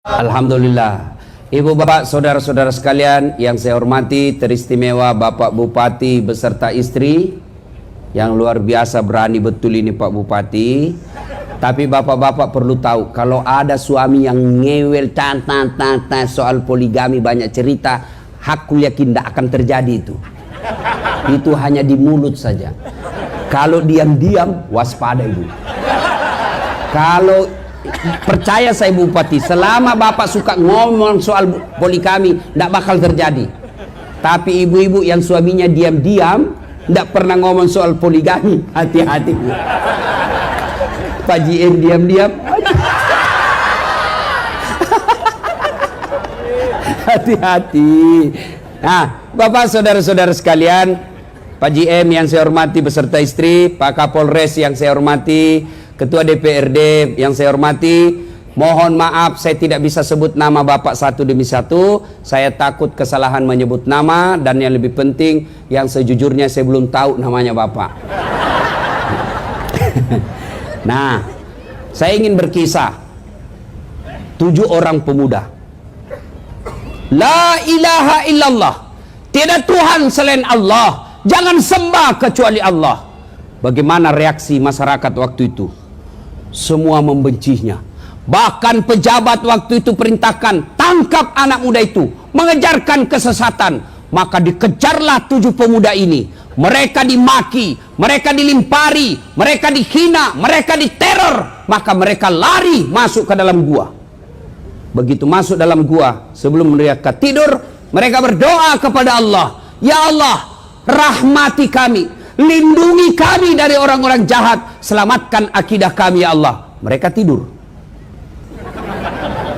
Alhamdulillah. Ibu bapak saudara-saudara sekalian yang saya hormati, teristimewa Bapak Bupati beserta istri yang luar biasa, berani betul ini Pak Bupati. Tapi bapak-bapak perlu tahu, kalau ada suami yang ngewel soal poligami banyak cerita, aku yakin tidak akan terjadi itu. Itu hanya di mulut saja. Kalau diam-diam, waspada ibu. Kalau percaya saya Bupati, selama bapak suka ngomong soal poligami, tidak bakal terjadi. Tapi ibu-ibu yang suaminya diam-diam, tidak pernah ngomong soal poligami, hati-hati. Pak JM diam-diam, hati-hati. Nah, bapak saudara-saudara sekalian, Pak JM yang saya hormati beserta istri, Pak Kapolres yang saya hormati, Ketua DPRD yang saya hormati, mohon maaf saya tidak bisa sebut nama Bapak satu demi satu. Saya takut kesalahan menyebut nama, dan yang lebih penting, yang sejujurnya saya belum tahu namanya Bapak. Nah, saya ingin berkisah 7 orang pemuda. La ilaha illallah, tiada Tuhan selain Allah, jangan sembah kecuali Allah. Bagaimana reaksi masyarakat waktu itu? Semua membencinya. Bahkan pejabat waktu itu perintahkan, tangkap anak muda itu, mengejarkan kesesatan. Maka dikejarlah 7 pemuda ini. Mereka dimaki, mereka dilimpari, mereka dihina, mereka diteror. Maka mereka lari masuk ke dalam gua. Begitu masuk dalam gua, sebelum mereka tidur, mereka berdoa kepada Allah, ya Allah, rahmati kami, lindungi kami dari orang-orang jahat, selamatkan akidah kami ya Allah. Mereka tidur.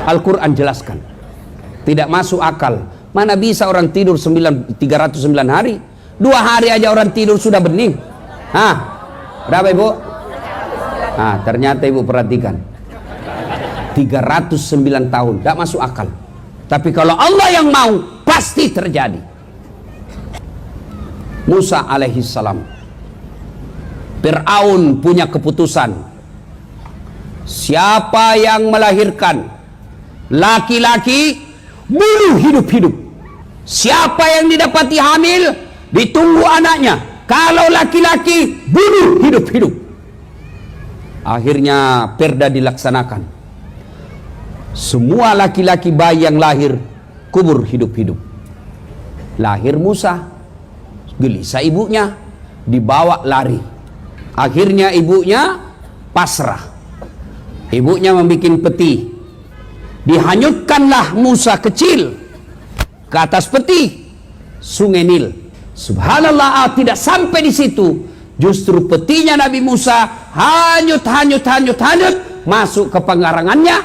Al-Quran jelaskan, tidak masuk akal. Mana bisa orang tidur 309 hari? 2 hari aja orang tidur sudah bening. Hah? Berapa ibu? Nah, ternyata ibu perhatikan, 309 tahun, tidak masuk akal. Tapi kalau Allah yang mau, pasti terjadi. Musa alaihissalam, Fir'aun punya keputusan, siapa yang melahirkan laki-laki, bunuh hidup-hidup. Siapa yang didapati hamil, ditunggu anaknya. Kalau laki-laki, bunuh hidup-hidup. Akhirnya perda dilaksanakan. Semua laki-laki bayi yang lahir, kubur hidup-hidup. Lahir Musa, gelisah ibunya, dibawa lari. Akhirnya ibunya pasrah. Ibunya membuat peti. Dihanyutkanlah Musa kecil ke atas peti, Sungai Nil. Subhanallah, tidak sampai di situ, justru petinya Nabi Musa hanyut masuk ke pengarangannya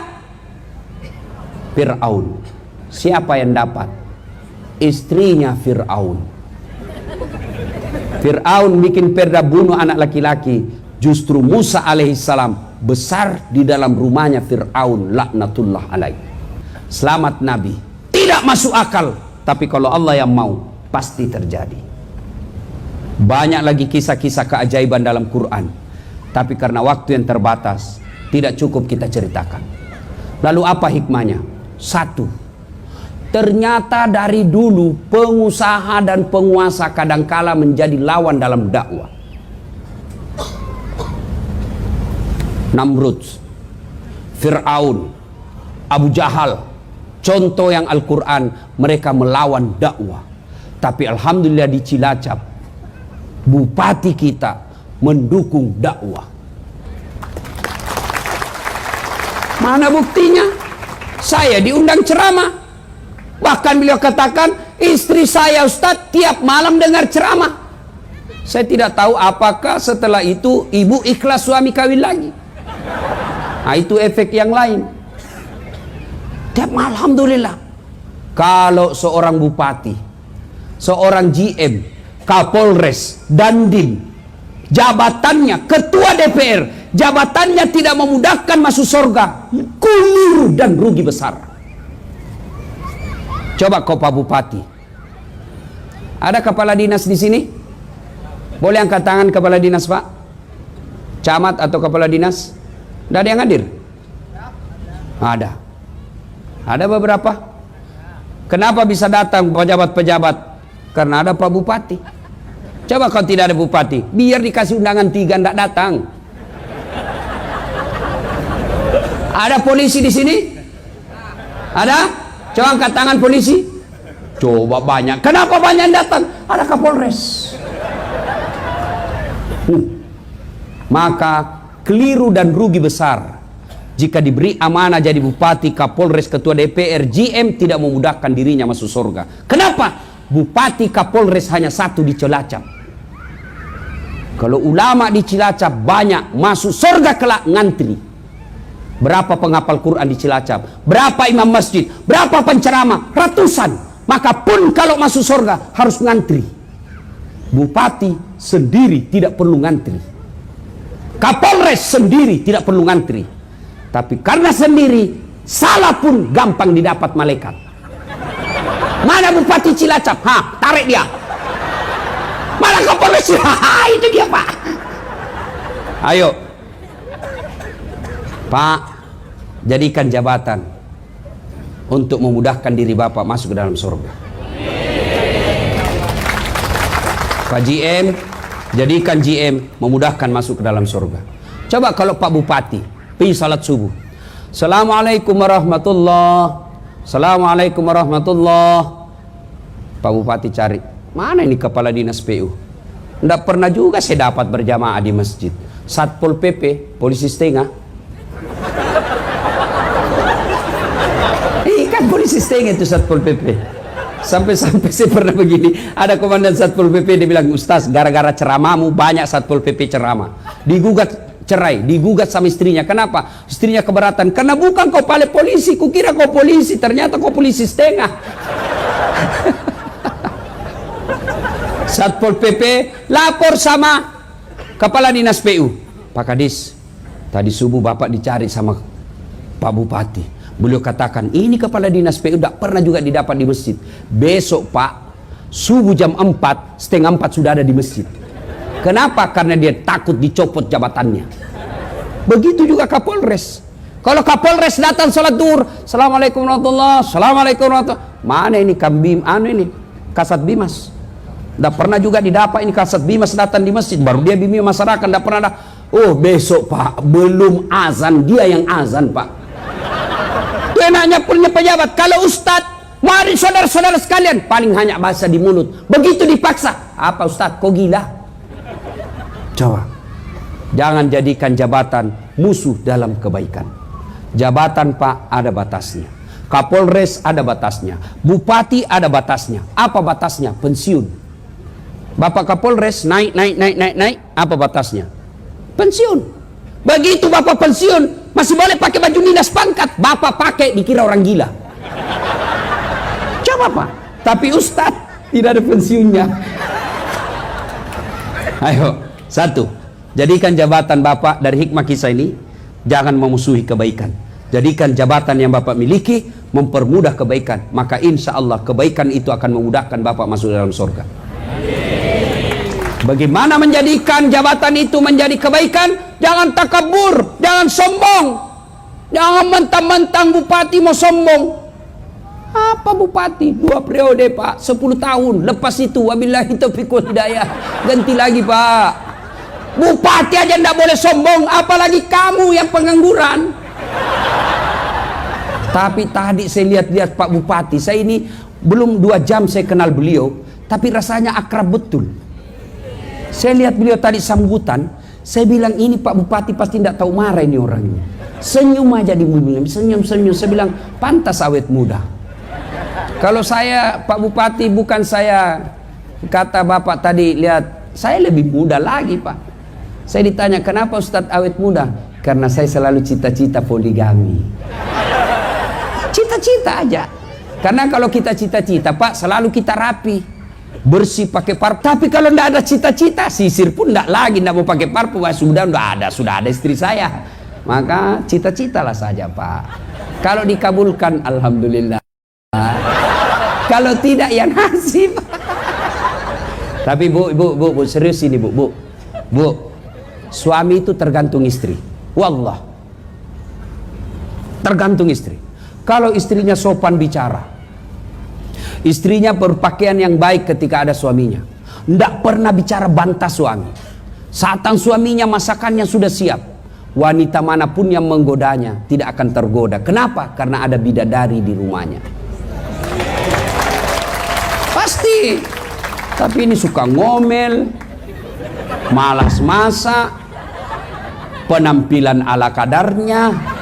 Fir'aun. Siapa yang dapat? Istrinya Fir'aun. Fir'aun bikin perda bunuh anak laki-laki. Justru Musa alaihissalam besar di dalam rumahnya Fir'aun, laknatullah alaih. Selamat Nabi. Tidak masuk akal, tapi kalau Allah yang mau, pasti terjadi. Banyak lagi kisah-kisah keajaiban dalam Quran, tapi karena waktu yang terbatas, tidak cukup kita ceritakan. Lalu apa hikmahnya? 1, ternyata dari dulu pengusaha dan penguasa kadangkala menjadi lawan dalam dakwah. Namrud, Fir'aun, Abu Jahal, contoh yang Al-Quran, mereka melawan dakwah. Tapi alhamdulillah di Cilacap, bupati kita mendukung dakwah. Mana buktinya? Saya diundang ceramah. Bahkan beliau katakan, istri saya Ustadz tiap malam dengar ceramah. Saya tidak tahu apakah setelah itu ibu ikhlas suami kawin lagi. Nah, itu efek yang lain. Tiap malam, alhamdulillah. Kalau seorang bupati, seorang GM, Kapolres, Dandim, jabatannya ketua DPR, jabatannya tidak memudahkan masuk surga, keliru dan rugi besar. Coba kau Pak Bupati, ada kepala dinas di sini? Boleh angkat tangan kepala dinas Pak? Camat atau kepala dinas? Tidak ada yang hadir? Ada. Ada beberapa. Kenapa bisa datang pejabat-pejabat? Karena ada Pak Bupati. Coba kalau tidak ada bupati, biar dikasih undangan 3 tidak datang. Ada polisi di sini? Ada? Coba angkat tangan polisi. Coba banyak. Kenapa banyak yang datang? Ada Kapolres. Maka keliru dan rugi besar jika diberi amanah jadi bupati, Kapolres, ketua DPR, GM tidak memudahkan dirinya masuk surga. Kenapa? Bupati, Kapolres hanya satu di Cilacap. Kalau ulama di Cilacap banyak, masuk surga kelak ngantri. Berapa penghafal Quran di Cilacap? Berapa imam masjid? Berapa penceramah? Ratusan. Maka pun kalau masuk surga harus ngantri. Bupati sendiri tidak perlu ngantri. Kapolres sendiri tidak perlu ngantri. Tapi karena sendiri, salah pun gampang didapat malaikat. Mana Bupati Cilacap? Tarik dia. Mana Kapolres? Itu dia, Pak. Ayo Pak, jadikan jabatan untuk memudahkan diri Bapak masuk ke dalam surga. Pak GM, jadikan GM memudahkan masuk ke dalam surga. Coba kalau Pak Bupati pergi salat subuh, Assalamualaikum warahmatullah, Assalamualaikum warahmatullah. Pak Bupati cari, mana ini kepala dinas PU? Tidak pernah juga saya dapat berjamaah di masjid. Satpol PP, polisi setengah. Kan polisi setengah itu Satpol PP. Sampai-sampai saya pernah begini, ada komandan Satpol PP, dia bilang, Ustaz, gara-gara ceramahmu banyak Satpol PP ceramah. Digugat cerai, digugat sama istrinya. Kenapa? Istrinya keberatan. Karena bukan kau kepala polisi, kukira kau polisi, ternyata kau polisi setengah. Satpol PP lapor sama kepala dinas PU. Pak Kadis, tadi subuh Bapak dicari sama Pak Bupati. Beliau katakan, ini kepala dinas PU tidak pernah juga didapat di masjid. Besok Pak, subuh jam 4, setengah 4 sudah ada di masjid. Kenapa? Karena dia takut dicopot jabatannya. Begitu juga Kapolres. Kalau Kapolres datang sholat duhur, Assalamualaikum warahmatullahi wabarakatuh, Assalamualaikum warahmatullahi wabarakatuh. Mana ini Kambim, ini Kasat Bimas. Tidak pernah juga didapat ini Kasat Bimas datang di masjid. Baru dia bimbing masyarakat, tidak pernah ada. Oh besok Pak, belum azan, dia yang azan Pak. Itu enaknya punya pejabat. Kalau Ustadz, mari saudara-saudara sekalian, paling hanya bahasa di mulut. Begitu dipaksa, apa Ustadz, kok gila? Coba, jangan jadikan jabatan musuh dalam kebaikan. Jabatan Pak ada batasnya, Kapolres ada batasnya, Bupati ada batasnya. Apa batasnya? Pensiun. Bapak Kapolres naik, apa batasnya? Pensiun. Begitu Bapak pensiun, masih boleh pakai baju dinas pangkat. Bapak pakai dikira orang gila. Coba Pak. Tapi Ustadz tidak ada pensiunnya. Ayo, satu, jadikan jabatan Bapak dari hikmah kisah ini, jangan memusuhi kebaikan. Jadikan jabatan yang Bapak miliki mempermudah kebaikan. Maka insya Allah kebaikan itu akan memudahkan Bapak masuk dalam surga. Bagaimana menjadikan jabatan itu menjadi kebaikan? Jangan takabur, jangan sombong. Jangan mentang-mentang bupati mau sombong. Apa bupati? 2 periode Pak, 10 tahun. Lepas itu wabillahi taufiq wal hidayah. Ganti lagi Pak. Bupati aja tidak boleh sombong, apalagi kamu yang pengangguran. Tapi tadi saya lihat-lihat Pak Bupati, saya ini belum 2 jam saya kenal beliau, tapi rasanya akrab betul. Saya lihat beliau tadi sambutan, saya bilang ini Pak Bupati pasti tidak tahu marah ini orangnya. Senyum aja di mobil, senyum-senyum. Saya bilang pantas awet muda. Kalau saya Pak Bupati, bukan saya kata Bapak tadi, lihat saya lebih muda lagi Pak. Saya ditanya kenapa Ustadz awet muda? Karena saya selalu cita-cita poligami. Cita-cita aja. Karena kalau kita cita-cita Pak, selalu kita rapi, bersih pakai parfum. Tapi kalau tidak ada cita-cita, sisir pun tidak lagi, tidak mau pakai parfum. Sudah ada istri saya. Maka cita-citalah saja Pak. Kalau dikabulkan alhamdulillah. Kalau tidak ya nasib. Tapi bu, serius ini bu. Suami itu tergantung istri. Wallah. Tergantung istri. kalau istrinya sopan bicara, istrinya berpakaian yang baik ketika ada suaminya, tidak pernah bicara bantah suami. Saat suaminya masakannya sudah siap, wanita manapun yang menggodanya tidak akan tergoda. Kenapa? Karena ada bidadari di rumahnya. Pasti. Tapi ini suka ngomel, malas masak, penampilan ala kadarnya.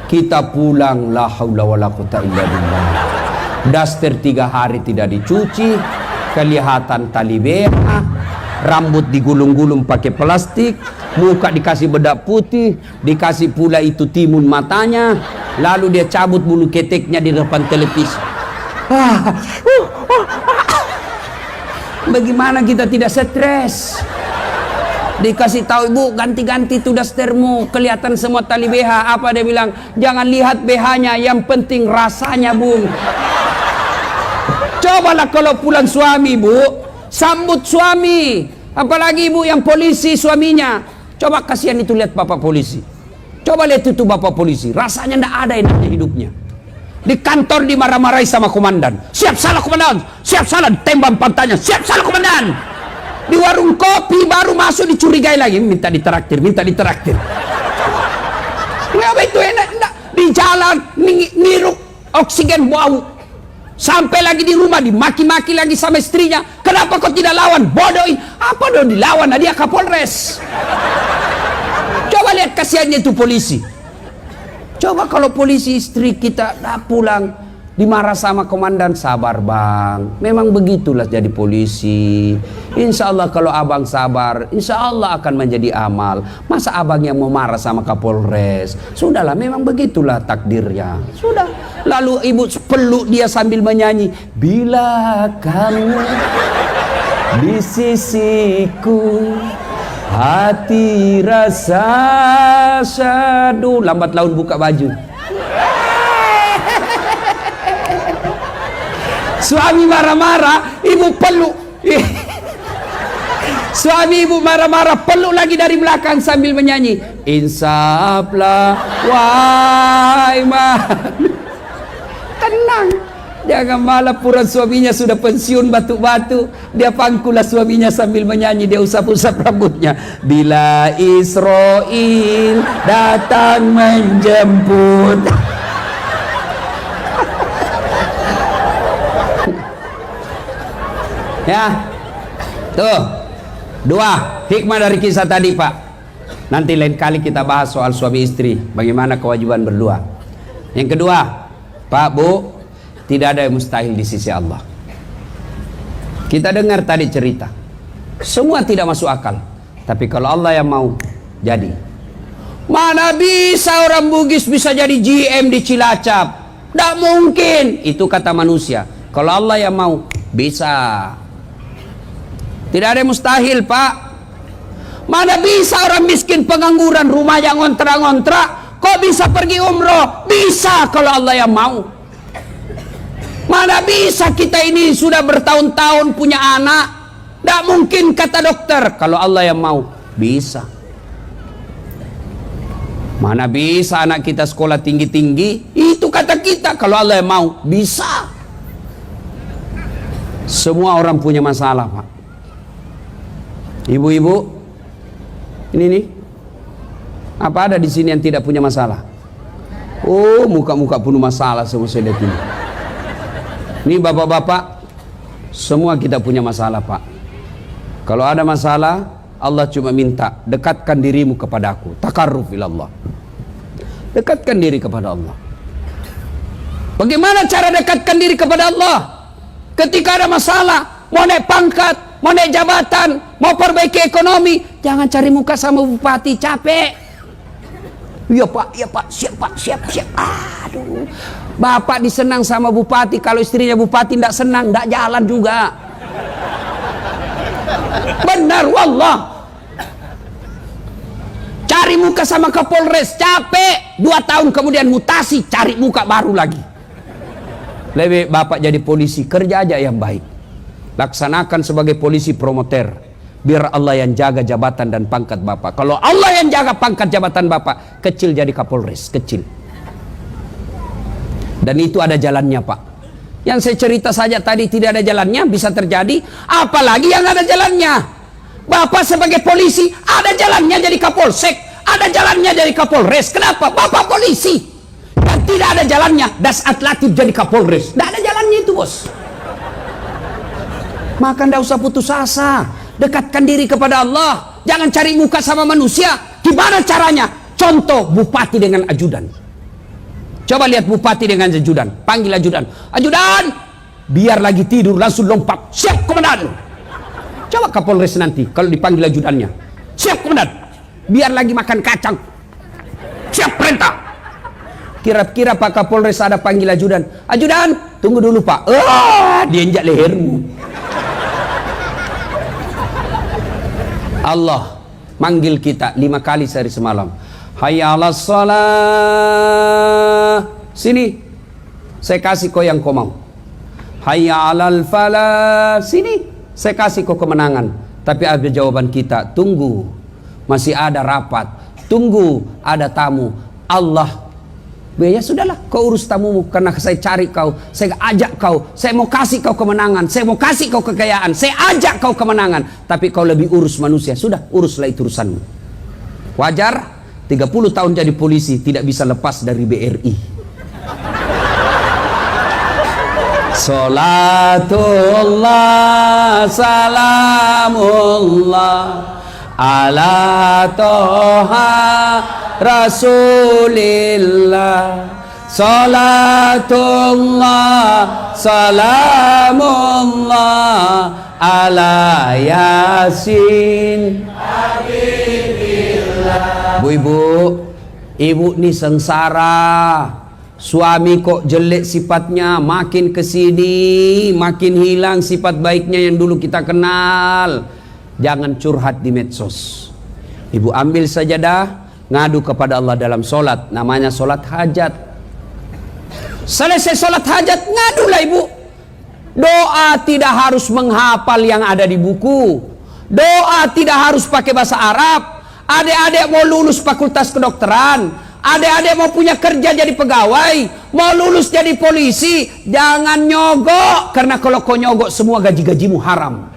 Kita pulang, la haula wala quwata illa billah. Daster 3 hari tidak dicuci, kelihatan tali BH, rambut digulung-gulung pakai plastik, muka dikasih bedak putih, dikasih pula itu timun matanya, lalu dia cabut bulu keteknya di depan televisi. Bagaimana kita tidak stres? Dikasih tahu, ibu ganti-ganti tuh dastermu, kelihatan semua tali BH. Apa dia bilang? Jangan lihat BH-nya, yang penting rasanya, bung. Cobalah kalau pulang suami, bu, sambut suami. Apalagi ibu yang polisi suaminya. Coba kasihan itu lihat bapak polisi. Coba lihat itu bapak polisi, rasanya tidak ada enaknya hidupnya. Di kantor dimarah-marahi sama komandan. Siap salah komandan, siap salah, tembak pantatnya, siap salah komandan. Di warung kopi baru masuk dicurigai lagi, minta ditraktir, minta ditraktir. Ngapa itu enak? Di jalan ngirup oksigen bau. Sampai lagi di rumah dimaki-maki lagi sama istrinya. Kenapa kau tidak lawan? Bodoh. Apa dong dilawan? Nah, dia Kapolres. Coba lihat kasihannya itu polisi. Coba kalau polisi istri kita dah pulang dimarah sama komandan, sabar bang, memang begitulah jadi polisi. Insya Allah kalau abang sabar, insya Allah akan menjadi amal. Masa abang yang mau marah sama Kapolres? Sudahlah, memang begitulah takdirnya. Sudah. Lalu ibu peluk dia sambil menyanyi, bila kamu di sisiku, hati rasa syadu. Lambat laun buka baju. Suami marah-marah, ibu peluk. Suami ibu marah-marah, peluk lagi dari belakang sambil menyanyi, insaflah wahai tenang. Jangan malah pura suaminya sudah pensiun batuk-batuk, dia pangkulah suaminya sambil menyanyi, dia usap-usap rambutnya. Bila Israel datang menjemput. Ya, tuh 2 hikmah dari kisah tadi, Pak. Nanti lain kali kita bahas soal suami istri, bagaimana kewajiban berdua. Yang kedua, Pak, Bu, tidak ada yang mustahil di sisi Allah. Kita dengar tadi cerita, semua tidak masuk akal, tapi kalau Allah yang mau, jadi. Mana bisa orang Bugis bisa jadi GM di Cilacap? Tidak mungkin, itu kata manusia. Kalau Allah yang mau, bisa. Tidak ada yang mustahil, Pak. Mana bisa orang miskin pengangguran, rumah yang ngontrak-ngontrak, kok bisa pergi umroh? Bisa kalau Allah yang mau. Mana bisa kita ini sudah bertahun-tahun punya anak, tidak mungkin kata dokter. Kalau Allah yang mau, bisa. Mana bisa anak kita sekolah tinggi-tinggi, itu kata kita. Kalau Allah yang mau, bisa. Semua orang punya masalah, Pak. Ibu-ibu, ini nih, apa ada di sini yang tidak punya masalah? Oh, muka-muka penuh masalah semua saya lihat ini. Ini bapak-bapak, semua kita punya masalah, Pak. Kalau ada masalah, Allah cuma minta, dekatkan dirimu kepada aku. Takarruf ilallah. Dekatkan diri kepada Allah. Bagaimana cara dekatkan diri kepada Allah? Ketika ada masalah, mau naik pangkat, mau naik jabatan, mau perbaiki ekonomi, jangan cari muka sama bupati, capek. Iya pak, siap pak, siap. Aduh, bapak disenang sama bupati, kalau istrinya bupati tidak senang, tidak jalan juga. Benar, wallah. Cari muka sama Kapolres, capek. 2 tahun kemudian mutasi, cari muka baru lagi. Lebih bapak jadi polisi, kerja aja yang baik. Laksanakan sebagai polisi promoter, biar Allah yang jaga jabatan dan pangkat bapak. Kalau Allah yang jaga pangkat jabatan bapak, kecil jadi Kapolres, kecil. Dan itu ada jalannya, Pak. Yang saya cerita saja tadi tidak ada jalannya, bisa terjadi. Apalagi yang ada jalannya. Bapak sebagai polisi, ada jalannya jadi kapolsek, ada jalannya jadi kapolres. Kenapa? Bapak polisi. Dan tidak ada jalannya Dasat Latif jadi kapolres. Tidak ada jalannya itu, bos. Maka tidak usah putus asa. Dekatkan diri kepada Allah. Jangan cari muka sama manusia. Gimana caranya? Contoh bupati dengan ajudan. Coba lihat bupati dengan ajudan. Panggil ajudan. Ajudan! Biar lagi tidur langsung lompat. Siap, komandan. Coba kapolres nanti kalau dipanggil ajudannya. Siap, komandan. Biar lagi makan kacang. Siap, perintah. Kira-kira Pak Kapolres ada panggil ajudan. Ajudan, tunggu dulu, Pak. Diinjak lehermu. Allah manggil kita 5 kali sehari semalam. Hayya 'alas shalah. Sini. Saya kasih kau yang kau mau. Hayya 'alal falah. Sini. Saya kasih kau kemenangan. Tapi ada jawaban kita. Tunggu. Masih ada rapat. Tunggu. Ada tamu. Allah. Ya sudahlah, kau urus tamumu. Karena saya cari kau. Saya ajak kau. Saya mau kasih kau kemenangan. Saya mau kasih kau kekayaan. Saya ajak kau kemenangan. Tapi kau lebih urus manusia. Sudah, uruslah itu urusanmu. Wajar. 30 tahun jadi polisi tidak bisa lepas dari BRI. Salatullah salamullah ala toha Rasulillah. Salatullah salamullah ala Yasin. Bu-ibu, ibu nih sengsara. Suami kok jelek sifatnya, makin kesini makin hilang sifat baiknya yang dulu kita kenal. Jangan curhat di medsos. Ibu ambil sajadah, ngadu kepada Allah dalam solat. Namanya solat hajat. Selesai solat hajat, ngadulah ibu. Doa tidak harus menghafal yang ada di buku. Doa tidak harus pakai bahasa Arab. Adik-adik mau lulus fakultas kedokteran, adik-adik mau punya kerja jadi pegawai, mau lulus jadi polisi, jangan nyogok. Karena kalau kau nyogok semua gaji-gajimu haram.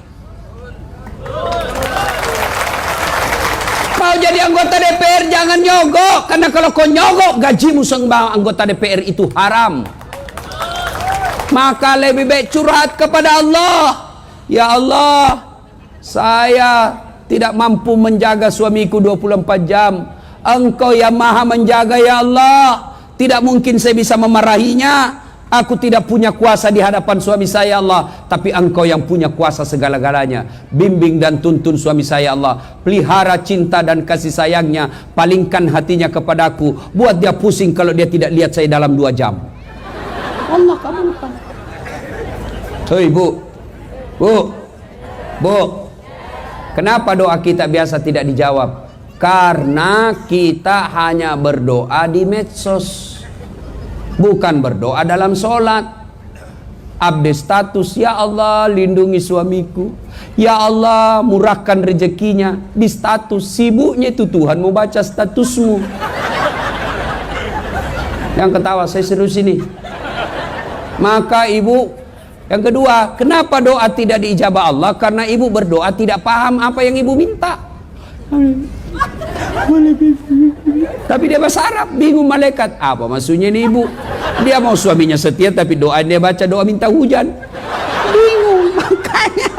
Mau jadi anggota DPR jangan nyogok. Karena kalau kau nyogok gajimu sebagai anggota DPR itu haram. Maka lebih baik curhat kepada Allah. Ya Allah, saya tidak mampu menjaga suamiku 24 jam. Engkau yang maha menjaga ya Allah. Tidak mungkin saya bisa memarahinya. Aku tidak punya kuasa di hadapan suami saya Allah. Tapi engkau yang punya kuasa segala-galanya. Bimbing dan tuntun suami saya Allah. Pelihara cinta dan kasih sayangnya. Palingkan hatinya kepadaku. Buat dia pusing kalau dia tidak lihat saya dalam 2 jam. Allah kabulkan. Hei bu. Kenapa doa kita biasa tidak dijawab? Karena kita hanya berdoa di medsos, bukan berdoa dalam sholat. Update status, ya Allah lindungi suamiku, ya Allah murahkan rezekinya. Di status, sibuknya itu Tuhan mau baca statusmu. Yang ketawa saya serius ini. Maka ibu, yang kedua, kenapa doa tidak diijabah Allah? Karena ibu berdoa tidak paham apa yang ibu minta. Tapi dia bahasa Arab, bingung malaikat. Apa maksudnya ini ibu? Dia mau suaminya setia tapi doa dia baca doa minta hujan. Bingung makanya.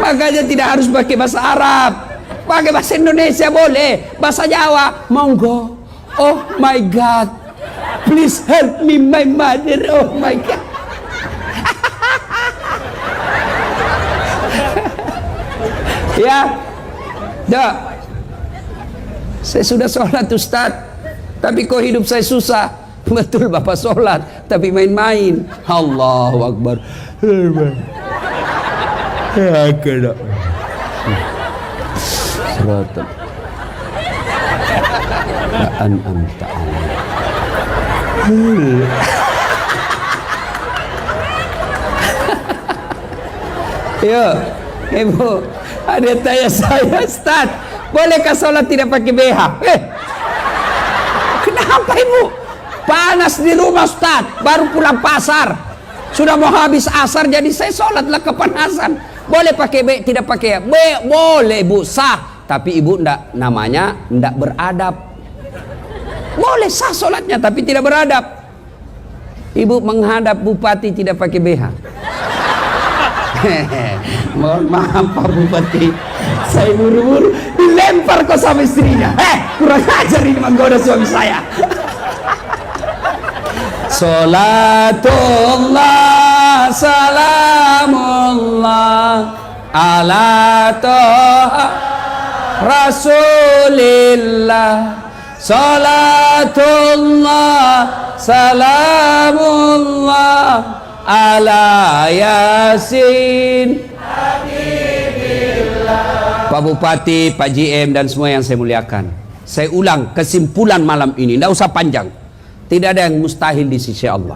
Makanya tidak harus pakai bahasa Arab. Pakai bahasa Indonesia boleh. Bahasa Jawa, monggo. Oh my God. Please help me my mother. Oh my God. Ya. Dah. Saya sudah sholat Ustaz. Tapi kok hidup saya susah. Betul Bapak sholat. Tapi main-main. Allahu Akbar. Ya kena. Seratul. La'an amta. Yo, ibu, ada tanya saya, Ustaz, bolehkah sholat tidak pakai BH? Apa ibu? Panas di rumah Ustaz, baru pulang pasar. Sudah mau habis asar, jadi saya sholatlah kepanasan. Boleh pakai B, tidak pakai B, boleh ibu, sah. Tapi ibu ndak, namanya ndak beradab. Boleh sah sholatnya, tapi tidak beradab. Ibu menghadap bupati tidak pakai BH. Mohon maaf Pak Bupati, saya buru-buru dilempar kok sama istrinya. Kurang ajar ini menggoda suami saya. Salatullah salamullah ala toha Rasulillah. Salatullah salamullah ala Yasin Habibillah. Pak Bupati, Pak GM dan semua yang saya muliakan, saya ulang kesimpulan malam ini, tidak usah panjang. Tidak ada yang mustahil di sisi Allah.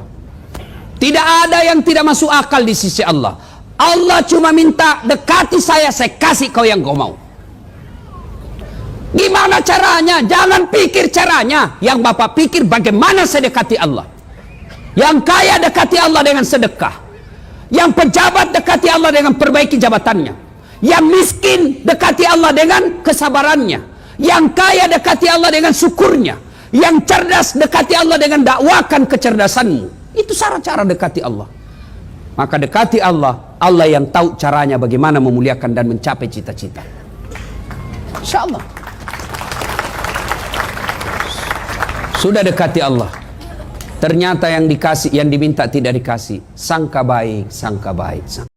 Tidak ada yang tidak masuk akal di sisi Allah. Allah cuma minta dekati saya kasih kau yang kau mau. Gimana caranya? Jangan pikir caranya. Yang Bapak pikir bagaimana saya dekati Allah. Yang kaya dekati Allah dengan sedekah. Yang pejabat dekati Allah dengan perbaiki jabatannya. Yang miskin dekati Allah dengan kesabarannya. Yang kaya dekati Allah dengan syukurnya. Yang cerdas dekati Allah dengan dakwakan kecerdasanmu. Itu cara-cara dekati Allah. Maka dekati Allah, Allah yang tahu caranya bagaimana memuliakan dan mencapai cita-cita. InsyaAllah. Sudah dekati Allah. Ternyata yang dikasih, yang diminta tidak dikasih. Sangka baik, sangka baik.